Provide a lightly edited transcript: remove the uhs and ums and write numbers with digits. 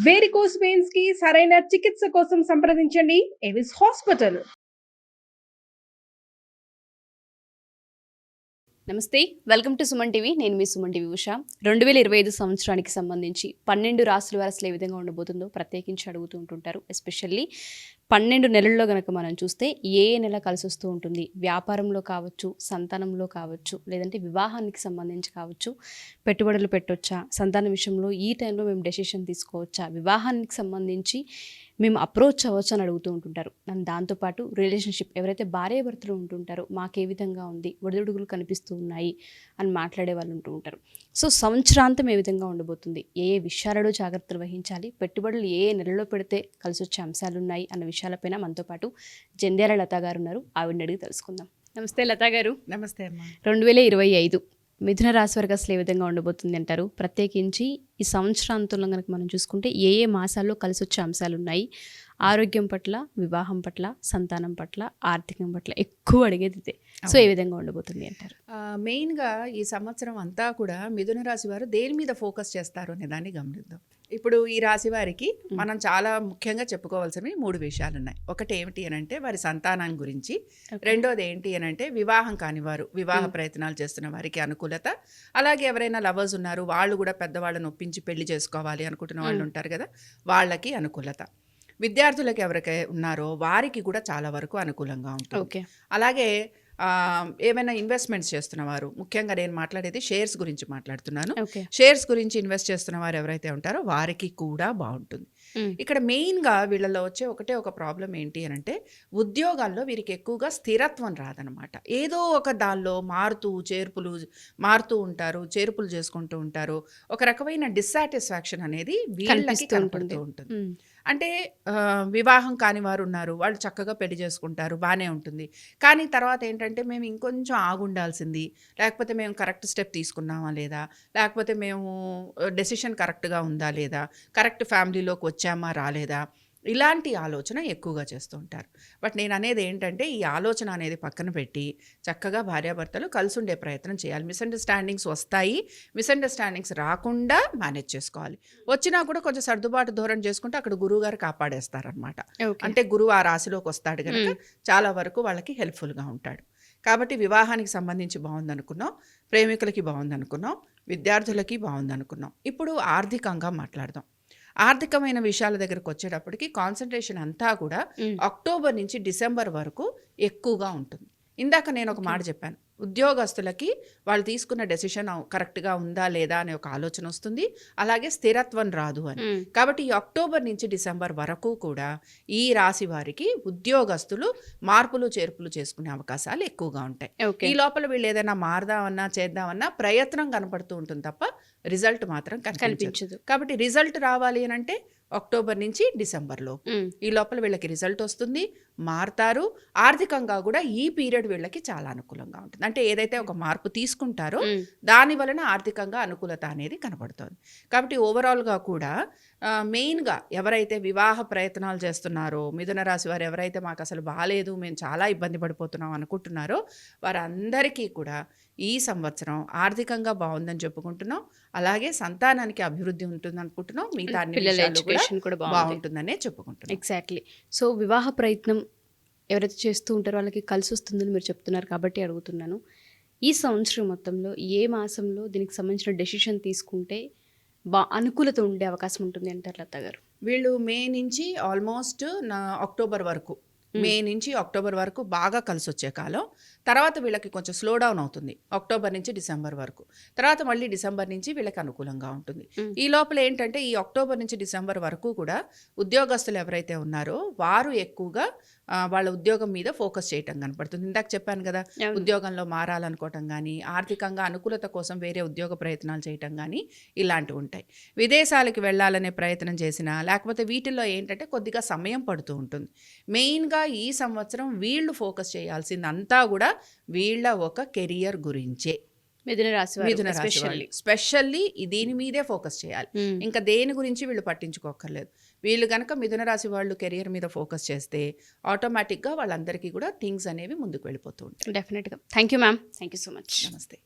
Varicose veins కి సరైన చికిత్స కోసం సంప్రదించండి ఎవిస్ హాస్పిటల్. నమస్తే, వెల్కమ్ టు సుమన్ టీవీ. నేను మీ సుమన్ టీవీ ఉషా. 2025 సంవత్సరానికి సంబంధించి 12 రాశుల వారు అసలు ఏ విధంగా ఉండబోతుందో ప్రత్యేకించి అడుగుతూ ఉంటుంటారు. ఎస్పెషల్లీ 12 నెలల్లో కనుక మనం చూస్తే ఏ నెల కలిసి వస్తూ ఉంటుంది, వ్యాపారంలో కావచ్చు, సంతానంలో కావచ్చు, లేదంటే వివాహానికి సంబంధించి కావచ్చు, పెట్టుబడులు పెట్టొచ్చా, సంతానం విషయంలో ఈ టైంలో మేము డెసిషన్ తీసుకోవచ్చా, వివాహానికి సంబంధించి మేము అప్రోచ్ అవ్వచ్చు అని అడుగుతూ ఉంటుంటారు. అండ్ దాంతోపాటు రిలేషన్షిప్ ఎవరైతే భార్యాభర్తలు ఉంటుంటారో మాకు ఏ విధంగా ఉంది, ఒడిదుడుగులు కనిపిస్తూ ఉన్నాయి అని మాట్లాడే వాళ్ళు ఉంటూ ఉంటారు. సో సంవత్సరాంతం ఏ విధంగా ఉండబోతుంది, ఏ విషయాలలో జాగ్రత్తలు వహించాలి, పెట్టుబడులు ఏ నెలలో పెడితే కలిసి వచ్చే అంశాలు ఉన్నాయి అన్న విషయాలపైన మనతో పాటు జంధ్యాల లతా గారు ఉన్నారు. ఆవిడని అడిగి తెలుసుకుందాం. నమస్తే లతా గారు. నమస్తే అమ్మా. 2025 మిథున రాశి వారికి అసలు ఏ విధంగా ఉండబోతుంది అంటారు? ప్రత్యేకించి ఈ సంవత్సరాంతంలో కనుక మనం చూసుకుంటే ఏ ఏ మాసాల్లో కలిసి వచ్చే అంశాలు ఉన్నాయి, ఆరోగ్యం పట్ల, వివాహం పట్ల, సంతానం పట్ల, ఆర్థికం పట్ల ఎక్కువ అడిగేది ఇదే. సో ఏ విధంగా ఉండబోతుంది అంటారు? మెయిన్గా ఈ సంవత్సరం అంతా కూడా మిథున రాశి వారు దేని మీద ఫోకస్ చేస్తారు అనే దాన్ని గమనిద్దాం. ఇప్పుడు ఈ రాశి వారికి మనం చాలా ముఖ్యంగా చెప్పుకోవాల్సినవి 3 విషయాలు ఉన్నాయి. ఒకటి ఏమిటి అని అంటే వారి సంతానం గురించి, రెండోది ఏంటి అని అంటే వివాహం కాని వారు, వివాహ ప్రయత్నాలు చేస్తున్న వారికి అనుకూలత, అలాగే ఎవరైనా లవర్స్ ఉన్నారు వాళ్ళు కూడా పెద్దవాళ్ళని ఒప్పించి పెళ్లి చేసుకోవాలి అనుకుంటున్న వాళ్ళు ఉంటారు కదా, వాళ్ళకి అనుకూలత. విద్యార్థులకు ఎవరికై ఉన్నారో వారికి కూడా చాలా వరకు అనుకూలంగా ఉంటుంది. అలాగే ఏమైనా ఇన్వెస్ట్మెంట్స్ చేస్తున్నవారు, ముఖ్యంగా నేను మాట్లాడేది షేర్స్ గురించి మాట్లాడుతున్నాను. షేర్స్ గురించి ఇన్వెస్ట్ చేస్తున్న వారు ఎవరైతే ఉంటారో వారికి కూడా బాగుంటుంది. ఇక్కడ మెయిన్గా వీళ్ళలో వచ్చే ఒక ప్రాబ్లం ఏంటి అని అంటే ఉద్యోగాల్లో వీరికి ఎక్కువగా స్థిరత్వం రాదనమాట. ఏదో ఒక దానిలో మారుతూ ఉంటారు, చేర్పులు చేసుకుంటూ ఉంటారు. ఒక రకమైన డిస్సాటిస్ఫాక్షన్ అనేది వీళ్ళకి కనపడుతూ ఉంటుంది. అంటే వివాహం కాని వారు ఉన్నారు, వాళ్ళు చక్కగా పెళ్లి చేసుకుంటారు, బాగానే ఉంటుంది. కానీ తర్వాత ఏంటంటే మేము ఇంకొంచెం ఆగుండాల్సింది, లేకపోతే మేము కరెక్ట్ స్టెప్ తీసుకున్నామా లేదా, లేకపోతే మేము డెసిషన్ కరెక్ట్గా ఉందా లేదా, కరెక్ట్ ఫ్యామిలీలోకి వచ్చామా రాలేదా, ఇలాంటి ఆలోచన ఎక్కువగా చేస్తూ ఉంటారు. బట్ నేను అనేది ఏంటంటే ఈ ఆలోచన అనేది పక్కన పెట్టి చక్కగా భార్యాభర్తలు కలిసి ఉండే ప్రయత్నం చేయాలి. మిస్అండర్స్టాండింగ్స్ వస్తాయి, మిస్అండర్స్టాండింగ్స్ రాకుండా మేనేజ్ చేసుకోవాలి. వచ్చినా కూడా కొంచెం సర్దుబాటు ధోరణి చేసుకుంటే అక్కడ గురువు గారు కాపాడేస్తారనమాట. అంటే గురువు ఆ రాశిలోకి వస్తాడు కనుక చాలా వరకు వాళ్ళకి హెల్ప్ఫుల్గా ఉంటాడు. కాబట్టి వివాహానికి సంబంధించి బాగుందనుకున్నాం, ప్రేమికులకి బాగుందనుకున్నాం, విద్యార్థులకి బాగుందనుకున్నాం. ఇప్పుడు ఆర్థికంగా మాట్లాడదాం. ఆర్థికమైన విషయాల దగ్గరకు వచ్చేటప్పటికి కాన్సన్ట్రేషన్ అంతా కూడా అక్టోబర్ నుంచి డిసెంబర్ వరకు ఎక్కువగా ఉంటుంది. ఇందాక నేను ఒక మాట చెప్పాను, ఉద్యోగస్తులకి వాళ్ళు తీసుకున్న డెసిషన్ కరెక్ట్గా ఉందా లేదా అనే ఒక ఆలోచన వస్తుంది, అలాగే స్థిరత్వం రాదు అని. కాబట్టి ఈ అక్టోబర్ నుంచి డిసెంబర్ వరకు కూడా ఈ రాశి వారికి ఉద్యోగస్తులు మార్పులు చేర్పులు చేసుకునే అవకాశాలు ఎక్కువగా ఉంటాయి. ఈ లోపల వీళ్ళు ఏదైనా మారదామన్నా చేద్దామన్నా ప్రయత్నం కనపడుతూ ఉంటుంది తప్ప రిజల్ట్ మాత్రం కనిపించదు. కాబట్టి రిజల్ట్ రావాలి అని అంటే అక్టోబర్ నుంచి డిసెంబర్లో ఈ లోపల వీళ్ళకి రిజల్ట్ వస్తుంది, మారుతారు. ఆర్థికంగా కూడా ఈ పీరియడ్ వీళ్ళకి చాలా అనుకూలంగా ఉంటుంది. అంటే ఏదైతే ఒక మార్పు తీసుకుంటారో దాని వలన ఆర్థికంగా అనుకూలత అనేది కనబడుతుంది. కాబట్టి ఓవరాల్గా కూడా మెయిన్గా ఎవరైతే వివాహ ప్రయత్నాలు చేస్తున్నారో, మిథున రాశి వారు ఎవరైతే మాకు అసలు బాగాలేదు, మేము చాలా ఇబ్బంది పడిపోతున్నాం అనుకుంటున్నారో వారందరికీ కూడా ఈ సంవత్సరం ఆర్థికంగా బాగుందని చెప్పుకుంటున్నాం. అలాగే సంతానానికి అభివృద్ధి ఉంటుంది అనుకుంటున్నాం, మిగతా ఎడ్యుకేషన్ కూడా బాగుంటుందనే చెప్పుకుంటున్నాం. ఎగ్జాక్ట్లీ. సో వివాహ ప్రయత్నం ఎవరైతే చేస్తూ ఉంటారో వాళ్ళకి కలిసి వస్తుందని మీరు చెప్తున్నారు కాబట్టి అడుగుతున్నాను. ఈ సంవత్సరం మొత్తంలో ఏ మాసంలో దీనికి సంబంధించిన డెసిషన్ తీసుకుంటే అనుకూలత ఉండే అవకాశం ఉంటుంది అంటారు లతా గారు? వీళ్ళు మే నుంచి ఆల్మోస్ట్ అక్టోబర్ వరకు, మే నుంచి అక్టోబర్ వరకు బాగా కలిసి వచ్చే కాలం. తర్వాత వీళ్ళకి కొంచెం స్లో డౌన్ అవుతుంది అక్టోబర్ నుంచి డిసెంబర్ వరకు. తర్వాత మళ్ళీ డిసెంబర్ నుంచి వీళ్ళకి అనుకూలంగా ఉంటుంది. ఈ లోపల ఏంటంటే ఈ అక్టోబర్ నుంచి డిసెంబర్ వరకు కూడా ఉద్యోగస్తులు ఎవరైతే ఉన్నారో వారు ఎక్కువగా వాళ్ళ ఉద్యోగం మీద ఫోకస్ చేయటం కనపడుతుంది. ఇందాక చెప్పాను కదా, ఉద్యోగంలో మారాలనుకోవటం కానీ, ఆర్థికంగా అనుకూలత కోసం వేరే ఉద్యోగ ప్రయత్నాలు చేయటం కానీ ఇలాంటివి ఉంటాయి. విదేశాలకు వెళ్ళాలనే ప్రయత్నం చేసినా లేకపోతే వీటిల్లో ఏంటంటే కొద్దిగా సమయం పడుతూ ఉంటుంది. మెయిన్గా ఈ సంవత్సరం వీళ్ళు ఫోకస్ చేయాల్సిందంతా కూడా వీళ్ళ ఒక కెరియర్ గురించే. మిథున రాశి స్పెషల్లీ దీని మీదే ఫోకస్ చేయాలి. ఇంకా దేని గురించి వీళ్ళు పట్టించుకోకర్లేదు. వీళ్ళు కనుక మిథున రాశి వాళ్ళు కెరియర్ మీద ఫోకస్ చేస్తే ఆటోమేటిక్గా వాళ్ళందరికీ కూడా థింగ్స్ అనేవి ముందుకు వెళ్ళిపోతూ ఉంటాయి. డెఫినెట్గా. Thank you ma'am. Thank you so much. నమస్తే.